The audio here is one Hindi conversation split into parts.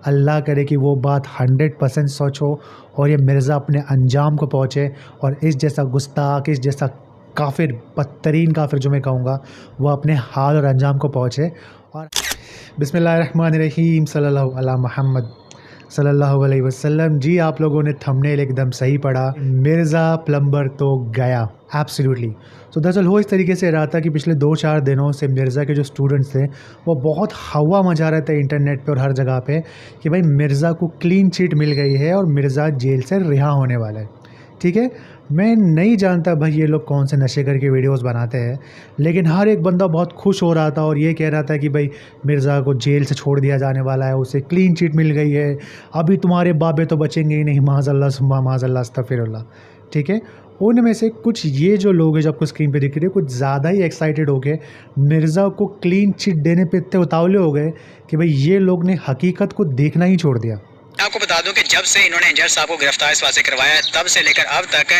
अल्लाह करे कि वो बात 100% सच हो और ये मिर्ज़ा अपने अंजाम को पहुँचे और इस जैसा गुस्ताख, इस जैसा काफ़िर, बदतरीन काफ़िर जो मैं कहूँगा, वो अपने हाल और अंजाम को पहुँचे। और बिस्मिल्लाहिर्रहमानिर्रहीम सल्लल्लाहु अला मुहम्मद सल्लल्लाहु अलैहि वसल्लम। जी, आप लोगों ने थंबनेल एकदम सही पढ़ा, मिर्ज़ा प्लम्बर तो गया। एब्सोल्युटली। तो दरअसल हो इस तरीके से रहा था कि पिछले 2-4 दिनों से मिर्ज़ा के जो स्टूडेंट्स थे वो बहुत हवा मचा रहे थे इंटरनेट पे और हर जगह पे कि भाई मिर्ज़ा को क्लीन चिट मिल गई है और मिर्ज़ा जेल से रिहा होने वाला है। ठीक है, मैं नहीं जानता भाई ये लोग कौन से नशे करके वीडियोस बनाते हैं, लेकिन हर एक बंदा बहुत खुश हो रहा था और ये कह रहा था कि भाई मिर्ज़ा को जेल से छोड़ दिया जाने वाला है, उसे क्लीन चिट मिल गई है, अभी तुम्हारे बाबे तो बचेंगे ही नहीं, माज़अल्लाह सुम्मा माज़अल्लाह अस्तग़फिरुल्लाह। ठीक है, उनमें से कुछ ये जो लोग हैं जो आपको स्क्रीन पे दिख रहे हैं, कुछ ज़्यादा ही एक्साइटेड हो गए, मिर्ज़ा को क्लीन चिट देने पे इतने उतावले हो गए कि भाई ये लोग ने हकीकत को देखना ही छोड़ दिया। आपको बता दूं कि जब से इन्होंने एंजर साहब को गिरफ्तार इस वास्ते करवाया है, तब से लेकर अब तक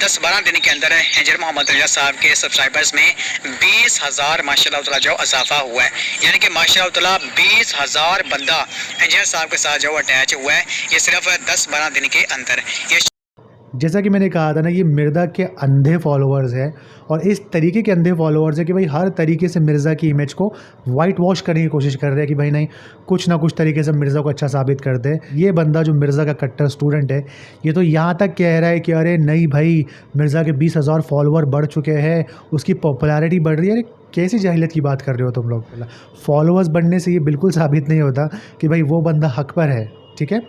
10-12 दिन के अंदर एंजर मोहम्मद रजा साहब के सब्सक्राइबर्स में 20,000 माशाल्लाह ताला जो इजाफा हुआ है। यानी कि माशाल्लाह ताला 20,000 बंदा एंजर साहब के साथ जो अटैच हुआ है, ये सिर्फ 10-12 दिन के अंदर। ये जैसा कि मैंने कहा था ना, ये मिर्ज़ा के अंधे फॉलोअर्स हैं और इस तरीके के अंधे फॉलोअर्स हैं कि भाई हर तरीके से मिर्ज़ा की इमेज को वाइट वॉश करने की कोशिश कर रहे हैं कि भाई नहीं, कुछ ना कुछ तरीके से मिर्ज़ा को अच्छा साबित कर दे। ये बंदा जो मिर्ज़ा का कट्टर स्टूडेंट है, ये तो यहाँ तक कह रहा है कि अरे नहीं भाई, मिर्ज़ा के 20,000 फॉलोअर बढ़ चुके हैं, उसकी पॉपुलैरिटी बढ़ रही है। अरे कैसी जाहिलियत की बात कर रहे हो तुम लोग? फॉलोअर्स बढ़ने से ये बिल्कुल साबित नहीं होता कि भाई वो बंदा हक पर है। ठीक है,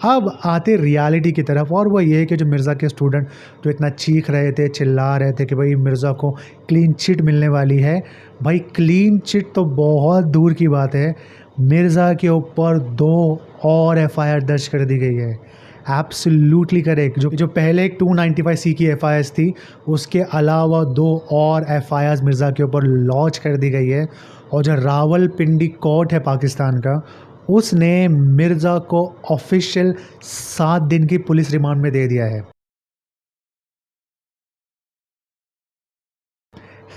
अब आते रियलिटी की तरफ, और वो ये है कि जो मिर्ज़ा के स्टूडेंट जो इतना चीख रहे थे, चिल्ला रहे थे कि भाई मिर्ज़ा को क्लीन चिट मिलने वाली है, भाई क्लीन चिट तो बहुत दूर की बात है, मिर्ज़ा के ऊपर 2 और एफआईआर दर्ज कर दी गई है। Absolutely correct. जो पहले एक 295C की एफआईआर थी, उसके अलावा 2 और एफआईआर मिर्ज़ा के ऊपर लॉन्च कर दी गई है। और जो रावलपिंडी कोर्ट है पाकिस्तान का, उसने मिर्ज़ा को ऑफिशियल 7 दिन की पुलिस रिमांड में दे दिया है।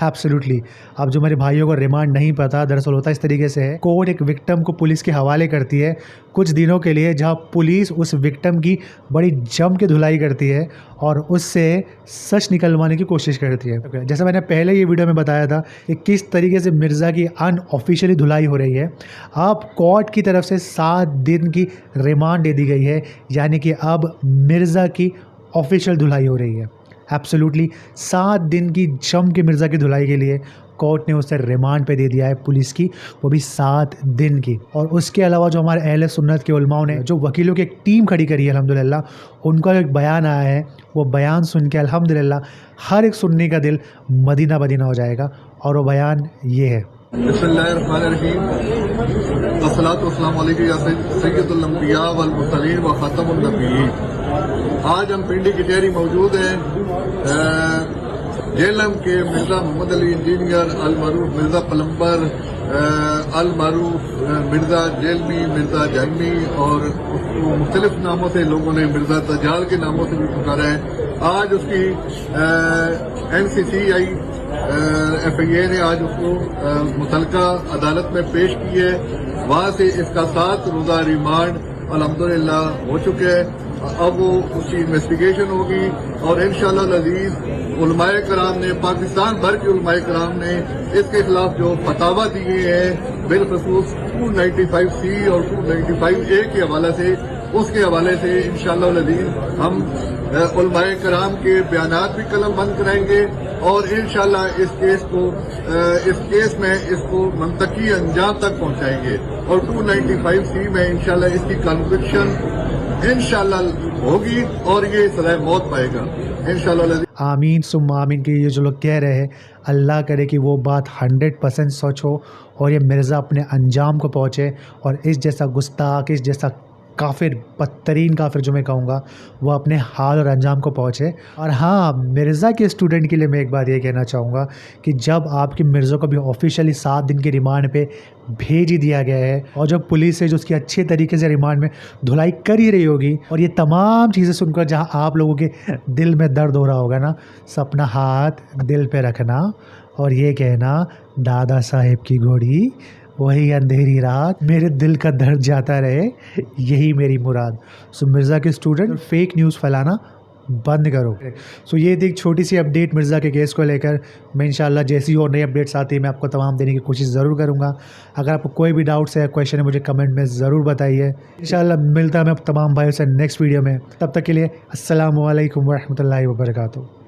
एब्सोल्युटली। अब जो मेरे भाइयों को रिमांड नहीं पता, दरअसल होता इस तरीके से है, कोर्ट एक विक्टिम को पुलिस के हवाले करती है कुछ दिनों के लिए, जहां पुलिस उस विक्टिम की बड़ी जम के धुलाई करती है और उससे सच निकलवाने की कोशिश करती है। जैसा मैंने पहले ये वीडियो में बताया था कि किस तरीके से मिर्ज़ा की अनऑफिशियली धुलाई हो रही है, अब कोर्ट की तरफ से 7 दिन की रिमांड दे दी गई है, यानी कि अब मिर्ज़ा की ऑफिशियल धुलाई हो रही है। एब्सोल्युटली 7 दिन की जम के मिर्ज़ा की धुलाई के लिए कोर्ट ने उसे रिमांड पे दे दिया है पुलिस की, वो भी 7 दिन की। और उसके अलावा जो हमारे अहले सुन्नत के उलमाओं ने जो वकीलों की एक टीम खड़ी करी है अल्हम्दुलिल्लाह, उनका एक बयान आया है, वो बयान सुन के अल्हम्दुलिल्लाह हर एक सुन्नी का दिल मदीना मदीना हो जाएगा। और वो बयान ये है। आज हम पिंडी कचहरी मौजूद हैं। जेलम के मिर्ज़ा मोहम्मद अली इंजीनियर, अल मरूफ मिर्ज़ा प्लम्बर, अल मरूफ मिर्ज़ा जेलमी, मिर्ज़ा जहमी और उसको मुख्तलिफ नामों से लोगों ने मिर्ज़ा तजाल के नामों से भी पुकारा है। आज उसकी NCCI FIA ने आज उसको मुतलका अदालत में पेश की है। वहां से इसका 7 रोज़ा रिमांड अल्हम्दुलिल्लाह हो चुके हैं। अब वो उसकी इन्वेस्टिगेशन होगी और इंशाअल्लाह अज़ीज़ उलमाए कराम ने, पाकिस्तान भर के उलमाए कराम ने इसके खिलाफ जो फतावा दिए हैं, बिलखसूस 295C और 295A के हवाले से, उसके हवाले से इंशाअल्लाह अज़ीज़ हम उलमाए कराम के बयानात भी कलम बंद कराएंगे और इंशाअल्लाह इस केस में इसको मंतकी अंजाम तक पहुंचाएंगे और 295C में इंशाअल्लाह इसकी कन्विक्शन इंशाअल्लाह होगी और ये सज़ाए मौत पाएगा इंशाअल्लाह। आमीन सुम्मा आमीन। कि ये जो लोग कह रहे हैं, अल्लाह करे कि वो बात 100% सच हो और ये मिर्ज़ा अपने अंजाम को पहुँचे और इस जैसा गुस्ताख, इस जैसा काफ़िर, बदतरीन काफ़िर जो मैं कहूँगा, वो अपने हाल और अंजाम को पहुँचे। और हाँ, मिर्ज़ा के स्टूडेंट के लिए मैं एक बात ये कहना चाहूँगा कि जब आपके मिर्ज़ा को भी ऑफिशियली 7 दिन की रिमांड पे भेज ही दिया गया है और जब पुलिस है जो उसकी अच्छे तरीके से रिमांड में धुलाई कर ही रही होगी, और ये तमाम चीज़ें सुनकर जहाँ आप लोगों के दिल में दर्द हो रहा होगा ना, अपना हाथ दिल पे रखना और ये कहना, दादा साहेब की घोड़ी वही अंधेरी रात, मेरे दिल का दर्द जाता रहे, यही मेरी मुराद। सो मिर्ज़ा के स्टूडेंट फेक न्यूज़ फैलाना बंद करो। सो ये थी एक छोटी सी अपडेट मिर्ज़ा के केस को लेकर। मैं इंशाल्लाह जैसी और नई अपडेट्स आती है मैं आपको तमाम देने की कोशिश ज़रूर करूँगा। अगर आपको कोई भी डाउट्स है, क्वेश्चन है, मुझे कमेंट में ज़रूर बताइए। इंशाल्लाह मिलता है मैं तमाम भाइयों से नेक्स्ट वीडियो में। तब तक के लिए अस्सलामु अलैकुम वरहमतुल्लाहि वबरकातुहू।